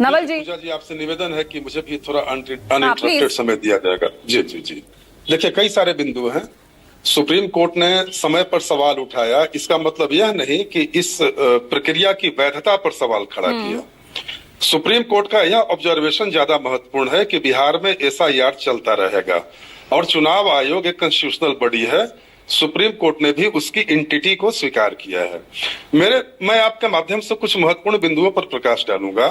नवल जी, पूजा जी, आपसे निवेदन है कि मुझे भी थोड़ा अनइंटरप्टेड समय दिया जाएगा। जी जी जी, देखिए कई सारे बिंदु हैं। सुप्रीम कोर्ट ने समय पर सवाल उठाया, इसका मतलब यह नहीं कि इस प्रक्रिया की वैधता पर सवाल खड़ा किया। सुप्रीम कोर्ट का यह ऑब्जर्वेशन ज्यादा महत्वपूर्ण है कि बिहार में एसआईआर चलता रहेगा और चुनाव आयोग एक कॉन्स्टिट्यूशनल बॉडी है। सुप्रीम कोर्ट ने भी उसकी इंटिटी को स्वीकार किया है। मैं आपके माध्यम से कुछ महत्वपूर्ण बिंदुओं पर प्रकाश डालूंगा।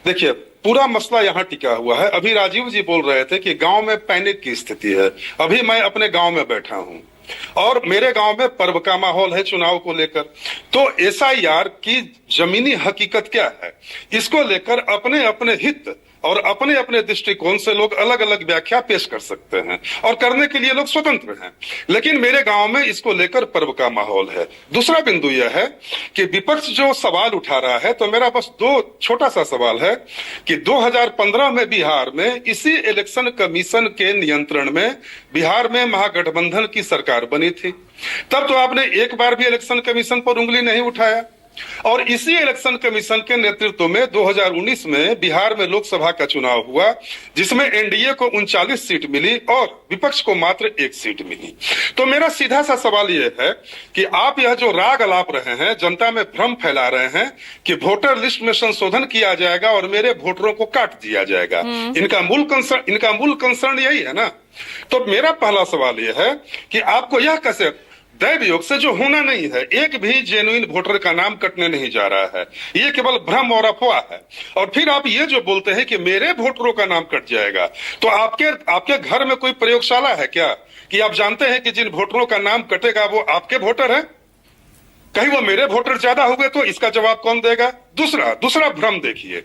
देखिए, पूरा मसला यहाँ टिका हुआ है। अभी राजीव जी बोल रहे थे कि गांव में पैनिक की स्थिति है। अभी मैं अपने गांव में बैठा हूँ और मेरे गांव में पर्व का माहौल है चुनाव को लेकर। तो एसआईआर की जमीनी हकीकत क्या है, इसको लेकर अपने अपने हित और अपने अपने दृष्टिकोण से लोग अलग अलग व्याख्या पेश कर सकते हैं और करने के लिए लोग स्वतंत्र हैं। लेकिन मेरे गांव में इसको लेकर पर्व का माहौल है। दूसरा बिंदु यह है कि विपक्ष जो सवाल उठा रहा है, तो मेरा बस दो छोटा सा सवाल है कि 2015 में बिहार में इसी इलेक्शन कमीशन के नियंत्रण में बिहार में महागठबंधन की सरकार बनी थी। तब तो आपने एक बार भी इलेक्शन कमीशन पर उंगली नहीं उठाया और इसी इलेक्शन कमीशन के नेतृत्व में 2019 में बिहार में लोकसभा का चुनाव हुआ, जिसमें एनडीए को 39 सीट मिली और विपक्ष को मात्र 1 सीट मिली। तो मेरा सीधा सा सवाल यह है कि आप यह जो राग अलाप रहे हैं, जनता में भ्रम फैला रहे हैं कि वोटर लिस्ट में संशोधन किया जाएगा और मेरे वोटरों को काट दिया जाएगा। इनका मूल कंसर्न यही है ना। तो मेरा पहला सवाल यह है कि आपको यह कैसे दैव योग से जो होना नहीं है, एक भी जेन्युइन वोटर का नाम कटने नहीं जा रहा है, ये केवल भ्रम और अफवाह है। और फिर आप ये जो बोलते हैं कि मेरे वोटरों का नाम कट जाएगा, तो आपके घर में कोई प्रयोगशाला है क्या कि आप जानते हैं कि जिन वोटरों का नाम कटेगा वो आपके वोटर हैं? कहीं वो मेरे वोटर ज्यादा हो गए तो इसका जवाब कौन देगा? दूसरा भ्रम देखिए,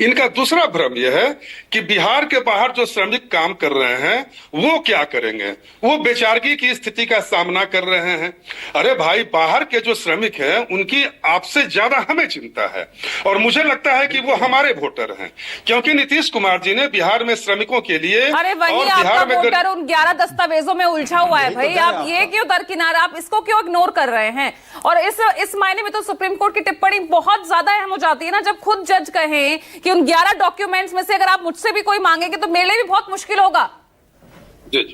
इनका दूसरा भ्रम यह है कि बिहार के बाहर जो श्रमिक काम कर रहे हैं वो क्या करेंगे, वो बेचारगी की स्थिति का सामना कर रहे हैं। अरे भाई, बाहर के जो श्रमिक हैं उनकी आपसे ज्यादा हमें चिंता है और मुझे लगता है कि वो हमारे वोटर हैं, क्योंकि नीतीश कुमार जी ने बिहार में श्रमिकों के लिए अरे वही और आपका बिहार में वोटर उन 11 दस्तावेजों में उलझा हुआ है भाई। आप ये क्यों दरकिनार, आप इसको क्यों इग्नोर कर रहे हैं? और इस मायने में तो सुप्रीम कोर्ट की टिप्पणी बहुत ज्यादा अहम हो जाती है ना, जब खुद जज कहें कि उन 11 डॉक्यूमेंट्स में से अगर आप मुझसे भी कोई मांगेंगे तो मेरे लिए भी बहुत मुश्किल होगा।